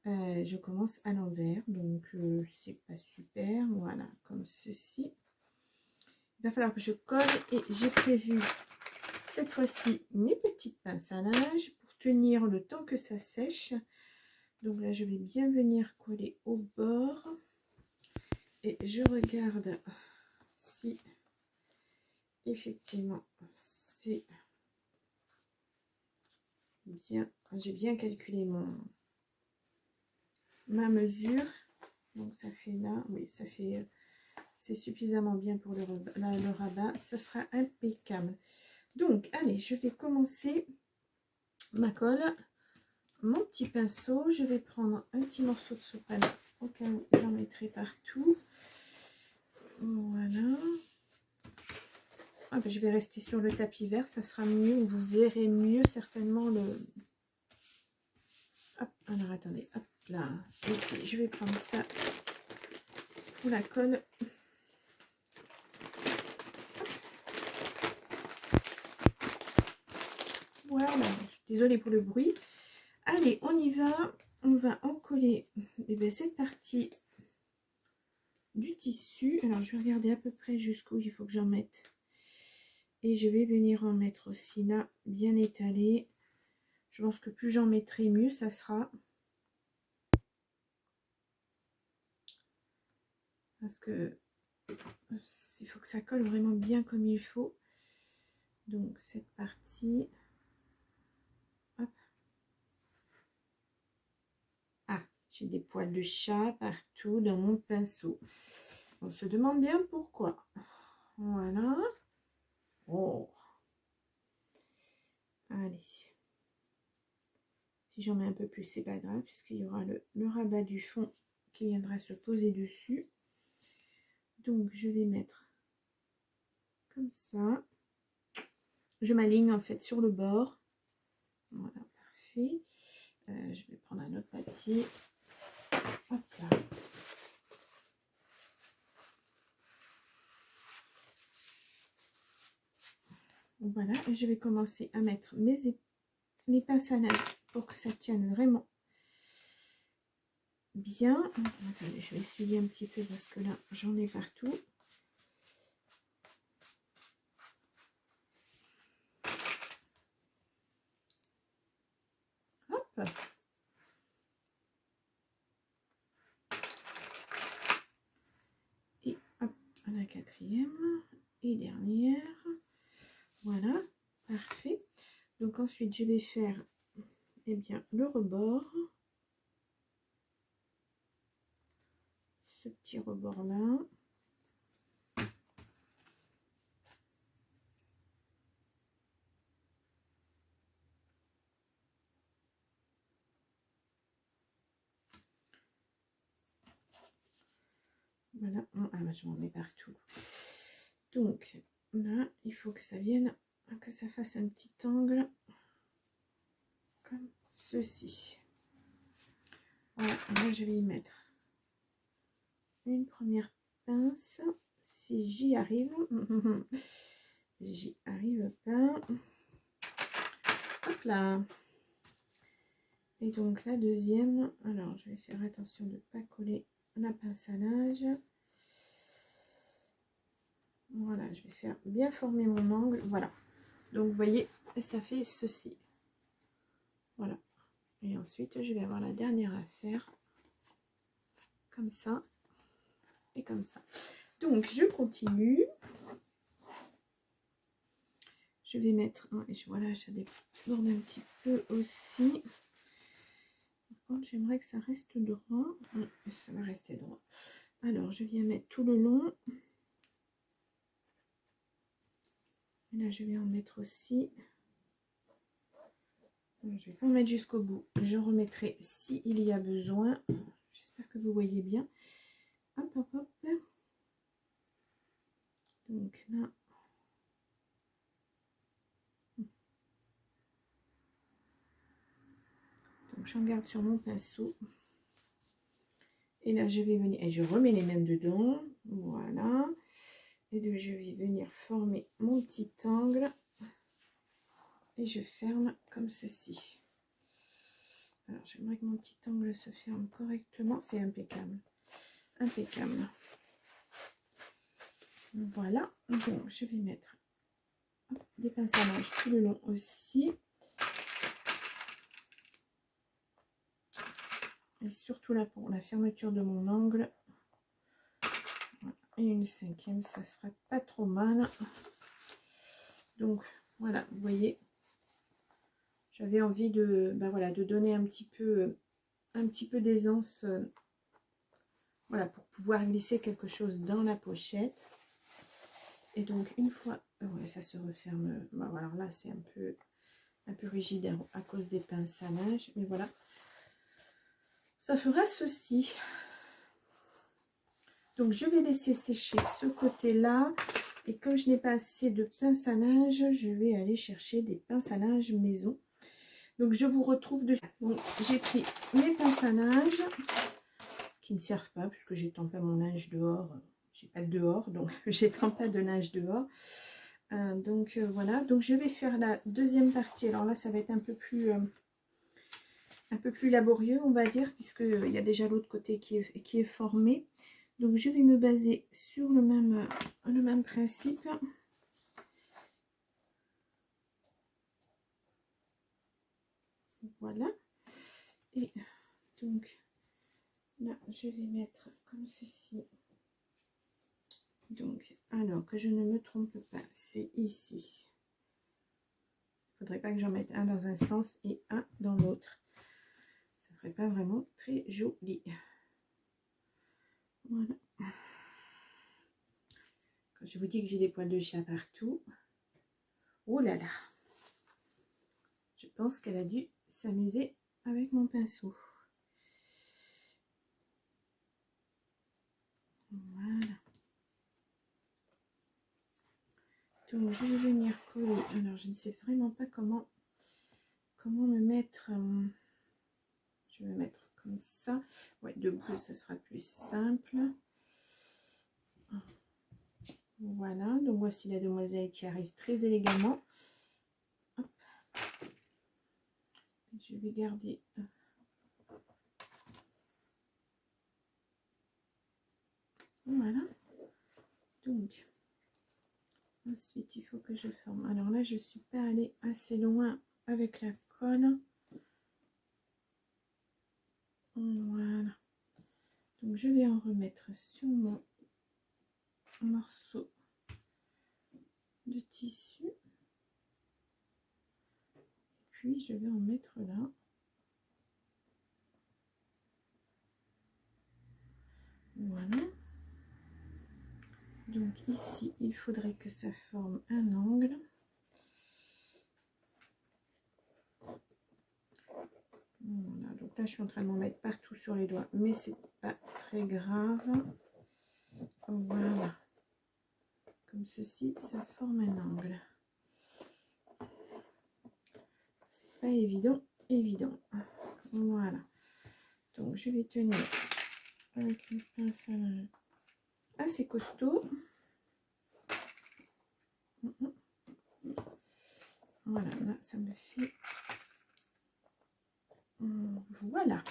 je commence à l'envers, donc c'est pas super. Voilà, comme ceci. Il va falloir que je colle et j'ai prévu cette fois-ci mes petites pinces à linge pour tenir le temps que ça sèche. Donc là, je vais bien venir coller au bord et je regarde si effectivement c'est bien. J'ai bien calculé ma mesure. Donc ça fait là, oui, ça fait, c'est suffisamment bien pour le rabat. Ça sera impeccable. Donc allez, je vais commencer ma colle. Mon petit pinceau, je vais prendre un petit morceau de sopalin au cas où j'en mettrai partout. Voilà. Ah ben, je vais rester sur le tapis vert, ça sera mieux, vous verrez mieux certainement le... Hop, alors attendez, hop là. Et puis, je vais prendre ça pour la colle. Voilà, je suis désolée pour le bruit. Allez, on y va. On va en coller cette partie du tissu. Alors, je vais regarder à peu près jusqu'où il faut que j'en mette. Et je vais venir en mettre aussi là, bien étalé. Je pense que plus j'en mettrai, mieux ça sera. Parce que il faut que ça colle vraiment bien comme il faut. Donc, cette partie... Hop. Ah, j'ai des poils de chat partout dans mon pinceau. On se demande bien pourquoi. Voilà. Oh. Allez. Si j'en mets un peu plus, c'est pas grave, puisqu'il y aura le rabat du fond qui viendra se poser dessus. Donc, je vais mettre comme ça. Je m'aligne en fait sur le bord. Voilà, parfait. Je vais prendre un autre papier. Hop là. Voilà, et je vais commencer à mettre mes pinces à linge pour que ça tienne vraiment bien. Attendez, je vais essuyer un petit peu parce que là, j'en ai partout. Hop. Et hop, la quatrième et dernière. Voilà, parfait. Donc ensuite, je vais faire bien le rebord. Ce petit rebord là. Voilà, ah bah, je m'en mets partout. Donc là, il faut que ça vienne, que ça fasse un petit angle comme ceci. Voilà, là je vais y mettre une première pince, si j'y arrive. J'y arrive pas. Hop. là. Et donc la deuxième, alors je vais faire attention de ne pas coller la pince à linge. Voilà, je vais faire bien former mon angle. Voilà. Donc vous voyez, ça fait ceci. Voilà. Et ensuite, je vais avoir la dernière à faire. Comme ça. Et comme ça. Donc je continue. Je vais mettre, voilà, ça déborde un petit peu aussi. J'aimerais que ça reste droit. Ça va rester droit. Alors, je viens mettre tout le long. Et là, je vais en mettre aussi. Je ne vais pas en mettre jusqu'au bout. Je remettrai si il y a besoin. J'espère que vous voyez bien. Hop, hop, hop. Donc là. Donc, j'en garde sur mon pinceau. Et là, je vais venir, et je remets les mains dedans, voilà. Et donc, je vais venir former mon petit angle. Et je ferme comme ceci. Alors, j'aimerais que mon petit angle se ferme correctement. C'est impeccable. Impeccable. Voilà. Donc, je vais mettre des pinces à linge tout le long aussi. Et surtout là, pour la fermeture de mon angle. Et une cinquième, ça sera pas trop mal. Donc voilà, vous voyez, j'avais envie de, voilà, de donner un petit peu d'aisance, voilà, pour pouvoir glisser quelque chose dans la pochette. Et donc une fois, ouais, ça se referme. Alors là, c'est un peu rigide à cause des pinces à linge, mais voilà, ça fera ceci. Donc je vais laisser sécher ce côté-là. Et comme je n'ai pas assez de pince à linge, je vais aller chercher des pinces à linge maison. Donc je vous retrouve de... Donc j'ai pris mes pinces à linge qui ne servent pas puisque j'étends pas mon linge dehors. J'ai pas de dehors, donc j'étends pas de linge dehors. Voilà. Donc je vais faire la deuxième partie. Alors là, ça va être un peu plus laborieux, on va dire, puisque il y a déjà l'autre côté qui est formé. Donc je vais me baser sur le même principe. Voilà. Et donc là, je vais mettre comme ceci. Donc, alors que je ne me trompe pas, c'est ici. Il ne faudrait pas que j'en mette un dans un sens et un dans l'autre. Ça ne ferait pas vraiment très joli. Voilà. Quand je vous dis que j'ai des poils de chat partout, oh là là, je pense qu'elle a dû s'amuser avec mon pinceau. Voilà. Donc je vais venir coller. Alors je ne sais vraiment pas comment me mettre. Je vais me mettre comme ça. Ouais, debout, ça sera plus simple. Voilà, donc voici la demoiselle qui arrive très élégamment. Hop. Je vais garder. Voilà. Donc, ensuite, il faut que je forme. Alors là, je ne suis pas allée assez loin avec la colle. Voilà. Donc, je vais en remettre sur mon morceau de tissu. Puis, je vais en mettre là. Voilà. Donc, ici, il faudrait que ça forme un angle. Voilà, donc là je suis en train de m'en mettre partout sur les doigts, mais c'est pas très grave. Voilà, comme ceci, ça forme un angle. C'est pas évident. Voilà, donc je vais tenir avec une pince à linge assez costaud. Voilà, là ça me fait Voilà.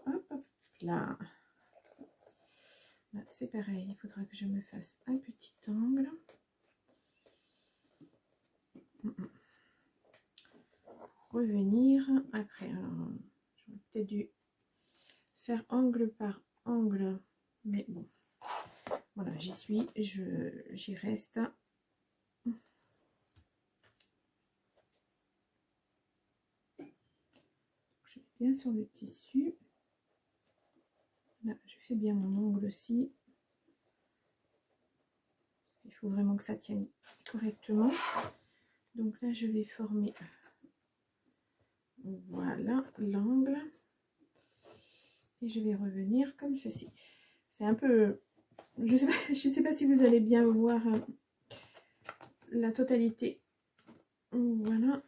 Hop, hop, là. Là, c'est pareil, il faudra que je me fasse un petit angle. Revenir après. Alors, j'aurais peut-être dû faire angle par angle, mais bon, voilà, j'y suis, j'y reste. Je vais bien sur le tissu. Là, je fais bien mon angle aussi. Il faut vraiment que ça tienne correctement. Donc là, je vais former, voilà, l'angle. Et je vais revenir comme ceci. C'est un peu... Je sais pas si vous allez bien voir la totalité. Voilà.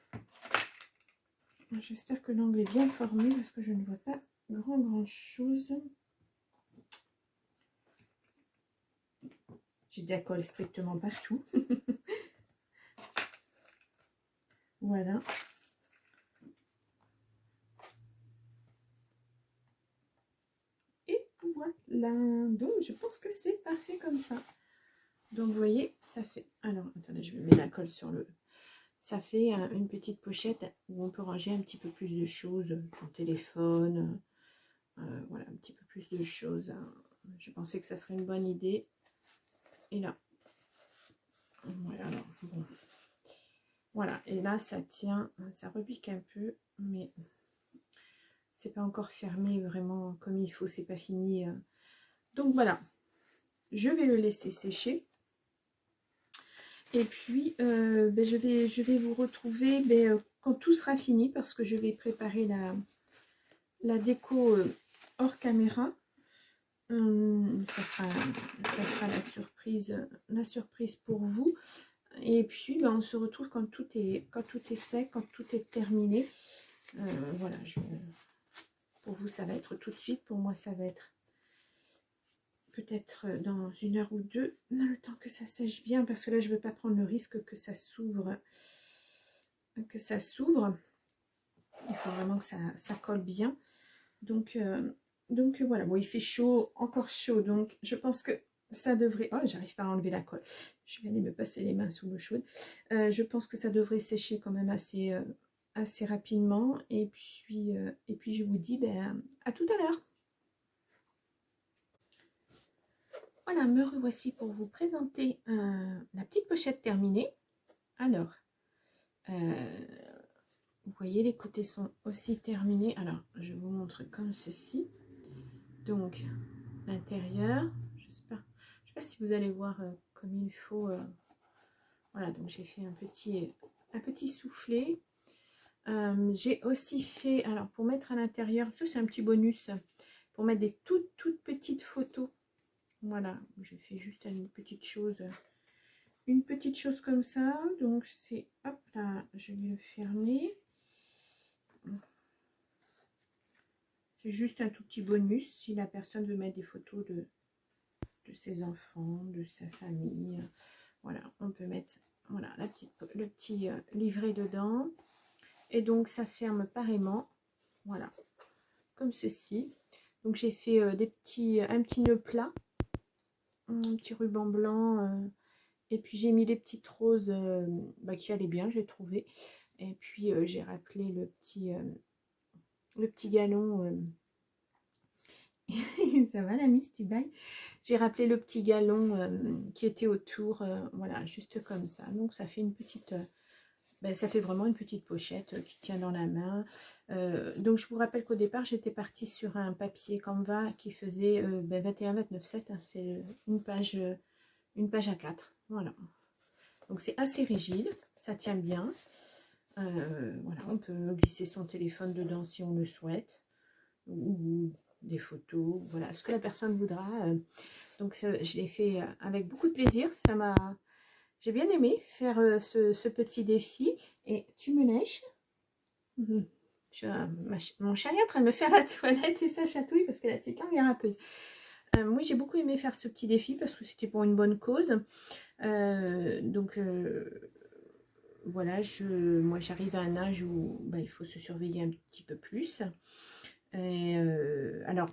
J'espère que l'angle est bien formé parce que je ne vois pas grand chose. J'ai de la colle strictement partout. Voilà. Et voilà. Donc je pense que c'est parfait comme ça. Donc vous voyez, ça fait... Alors, attendez, je vais mettre la colle sur le... Ça fait une petite pochette où on peut ranger un petit peu plus de choses, son téléphone, voilà, un petit peu plus de choses. Je pensais que ça serait une bonne idée. Et là, voilà, alors, bon. Voilà, et là, ça tient, ça repique un peu, mais c'est pas encore fermé vraiment comme il faut, c'est pas fini. Donc voilà, je vais le laisser sécher. Et puis, je vais vous retrouver quand tout sera fini, parce que je vais préparer la déco hors caméra. Ça sera la surprise pour vous. Et puis, on se retrouve quand tout est sec, quand tout est terminé. Voilà, pour vous, ça va être tout de suite. Pour moi, ça va être peut-être dans 1 heure ou 2, le temps que ça sèche bien, parce que là, je ne veux pas prendre le risque que ça s'ouvre. Il faut vraiment que ça colle bien. Donc voilà, bon, il fait chaud, encore chaud, donc je pense que ça devrait... Oh, j'arrive pas à enlever la colle. Je vais aller me passer les mains sous l'eau chaude. Je pense que ça devrait sécher quand même assez rapidement. Et puis je vous dis à tout à l'heure. Voilà, me revoici pour vous présenter la petite pochette terminée. Alors, vous voyez, les côtés sont aussi terminés. Alors, je vous montre comme ceci. Donc, l'intérieur, je sais pas si vous allez voir comme il faut. Voilà, donc j'ai fait un petit soufflet. J'ai aussi fait, alors pour mettre à l'intérieur, ça c'est un petit bonus, pour mettre des toutes petites photos. Voilà, j'ai fait juste une petite chose comme ça. Donc c'est, hop là, je vais le fermer. C'est juste un tout petit bonus si la personne veut mettre des photos de ses enfants, de sa famille. Voilà, on peut mettre, voilà, le petit livret dedans. Et donc ça ferme pareillement, voilà, comme ceci. Donc j'ai fait un petit nœud plat, un petit ruban blanc, et puis j'ai mis les petites roses qui allaient bien, j'ai trouvé. Et puis j'ai rappelé le petit galon. Ça va la Miss, tu bailles? J'ai rappelé le petit galon qui était autour, voilà, juste comme ça. Donc ça fait une petite... ça fait vraiment une petite pochette qui tient dans la main. Donc je vous rappelle qu'au départ j'étais partie sur un papier Canva qui faisait 21-29-7, hein, c'est une page A4. Voilà. Donc c'est assez rigide, ça tient bien. Voilà, on peut glisser son téléphone dedans si on le souhaite, ou des photos, voilà, ce que la personne voudra. Donc je l'ai fait avec beaucoup de plaisir, j'ai bien aimé faire ce petit défi. Et tu me lèches. Mon chéri est en train de me faire la toilette et ça chatouille parce que la petite langue est râpeuse. Moi j'ai beaucoup aimé faire ce petit défi parce que c'était pour une bonne cause. Donc voilà, moi j'arrive à un âge où bah, il faut se surveiller un petit peu plus. Et alors,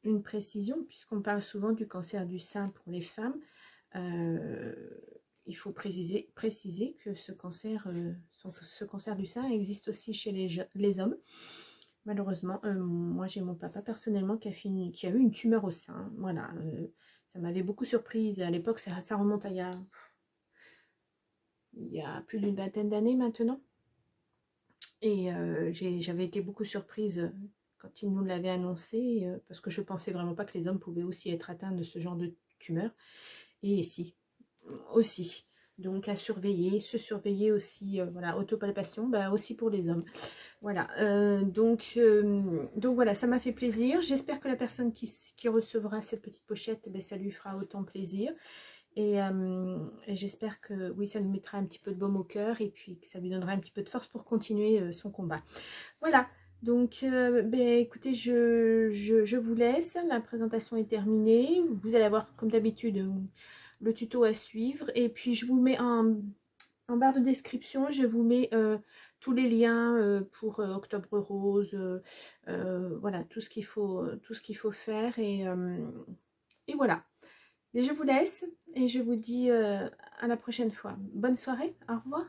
une précision, puisqu'on parle souvent du cancer du sein pour les femmes, euh, il faut préciser que ce cancer du sein existe aussi chez les hommes. Malheureusement, moi j'ai mon papa personnellement qui a eu une tumeur au sein. Voilà, ça m'avait beaucoup surprise. À l'époque, ça remonte à il y a plus d'une vingtaine d'années maintenant. Et j'avais été beaucoup surprise quand il nous l'avait annoncé, parce que je pensais vraiment pas que les hommes pouvaient aussi être atteints de ce genre de tumeur. Et si, aussi. Donc à surveiller, se surveiller aussi, voilà, autopalpation, bah, aussi pour les hommes. Voilà, donc voilà, ça m'a fait plaisir. J'espère que la personne qui recevra cette petite pochette, ben, ça lui fera autant plaisir. Et j'espère que oui, ça lui mettra un petit peu de baume au cœur et puis que ça lui donnera un petit peu de force pour continuer son combat. Voilà, donc ben, écoutez, je vous laisse. La présentation est terminée. Vous allez avoir, comme d'habitude, le tuto à suivre. Et puis, je vous mets en barre de description, je vous mets tous les liens pour Octobre Rose, voilà, tout ce qu'il faut faire. Et voilà. Et je vous laisse et je vous dis à la prochaine fois. Bonne soirée, au revoir.